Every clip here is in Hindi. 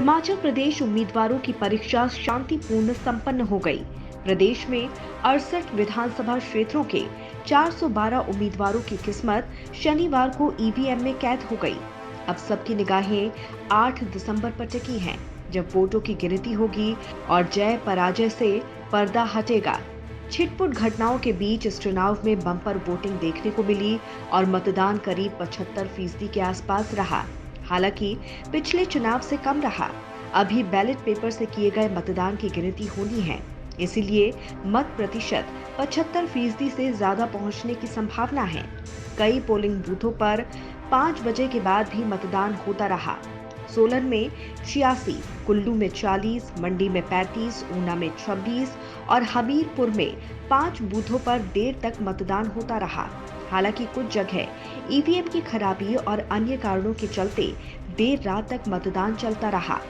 हिमाचल प्रदेश उम्मीदवारों की परीक्षा शांतिपूर्ण संपन्न हो गई। प्रदेश में 68 विधानसभा क्षेत्रों के 412 उम्मीदवारों की किस्मत शनिवार को ईवीएम में कैद हो गई। अब सबकी निगाहें 8 दिसंबर पर टिकी हैं, जब वोटों की गिनती होगी और जय पराजय से पर्दा हटेगा। छिटपुट घटनाओं के बीच इस चुनाव में बम्पर वोटिंग देखने को मिली और मतदान करीब 75% के आसपास रहा। हालांकि पिछले चुनाव से कम रहा। अभी बैलेट पेपर से किए गए मतदान की गिनती होनी है, इसीलिए मत प्रतिशत 75% से ज्यादा पहुंचने की संभावना है। कई पोलिंग बूथों पर 5 बजे के बाद भी मतदान होता रहा। सोलन में 86, कुल्लू में 40, मंडी में 35, ऊना में 26 और हमीरपुर में 5 बूथों पर देर तक मतदान होता रहा। हालांकि कुछ जगह ईवीएम की खराबी और अन्य कारणों के चलते देर रात तक मतदान चलता रहा।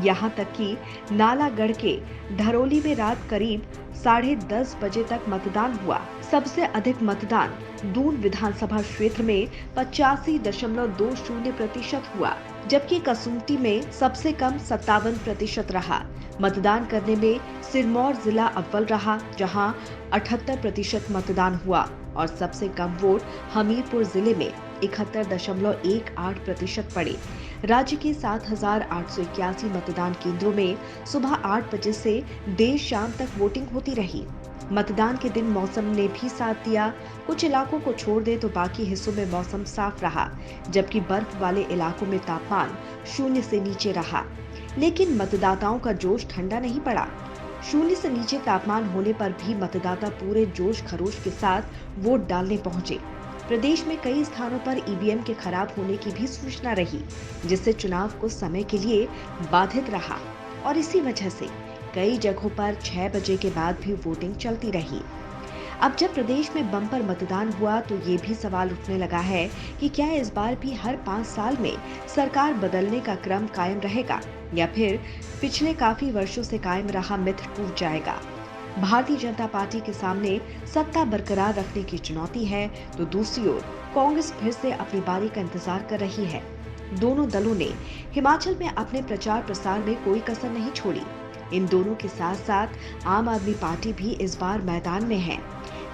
यहां तक कि नालागढ़ के धरोली में रात करीब 10:30 बजे तक मतदान हुआ। सबसे अधिक मतदान दून विधानसभा क्षेत्र में 85.20% हुआ, जबकि कसुम्पटी में सबसे कम 57% रहा। मतदान करने में सिरमौर जिला अव्वल रहा, जहां 78% मतदान हुआ और सबसे कम वोट हमीरपुर जिले में 71.18% पड़े। राज्य के 7,881 मतदान केंद्रों में सुबह 8 बजे से देर शाम तक वोटिंग होती रही। मतदान के दिन मौसम ने भी साथ दिया। कुछ इलाकों को छोड़ दे तो बाकी हिस्सों में मौसम साफ रहा, जबकि बर्फ वाले इलाकों में तापमान 0 से नीचे रहा। लेकिन मतदाताओं का जोश ठंडा नहीं पड़ा। 0 से नीचे तापमान होने पर भी मतदाता पूरे जोश खरोश के साथ वोट डालने पहुंचे। प्रदेश में कई स्थानों पर ईवीएम के खराब होने की भी सूचना रही, जिससे चुनाव कुछ समय के लिए बाधित रहा और इसी वजह से कई जगहों पर 6 बजे के बाद भी वोटिंग चलती रही। अब जब प्रदेश में बम्पर मतदान हुआ तो ये भी सवाल उठने लगा है कि क्या इस बार भी हर 5 साल में सरकार बदलने का क्रम कायम रहेगा या फिर पिछले काफी वर्षों से कायम रहा मिथ टूट जाएगा। भारतीय जनता पार्टी के सामने सत्ता बरकरार रखने की चुनौती है, तो दूसरी ओर कांग्रेस फिर से अपनी बारी का इंतजार कर रही है। दोनों दलों ने हिमाचल में अपने प्रचार प्रसार में कोई कसर नहीं छोड़ी। इन दोनों के साथ साथ आम आदमी पार्टी भी इस बार मैदान में है,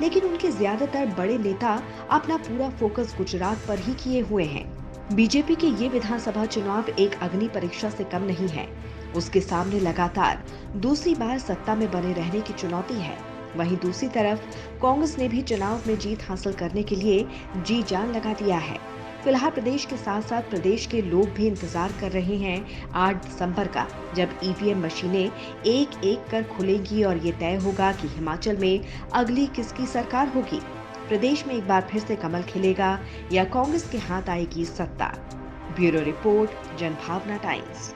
लेकिन उनके ज्यादातर बड़े नेता अपना पूरा फोकस गुजरात पर ही किए हुए हैं। बीजेपी के ये विधानसभा चुनाव एक अग्नि परीक्षा से कम नहीं है। उसके सामने लगातार दूसरी बार सत्ता में बने रहने की चुनौती है। वहीं दूसरी तरफ कांग्रेस ने भी चुनाव में जीत हासिल करने के लिए जी जान लगा दिया है। फिलहाल प्रदेश के साथ साथ प्रदेश के लोग भी इंतजार कर रहे हैं 8 दिसंबर का, जब ईवीएम मशीनें एक एक कर खुलेंगी और ये तय होगा कि हिमाचल में अगली किसकी सरकार होगी। प्रदेश में एक बार फिर से कमल खिलेगा या कांग्रेस के हाथ आएगी सत्ता। Bureau report, Janbhavna times.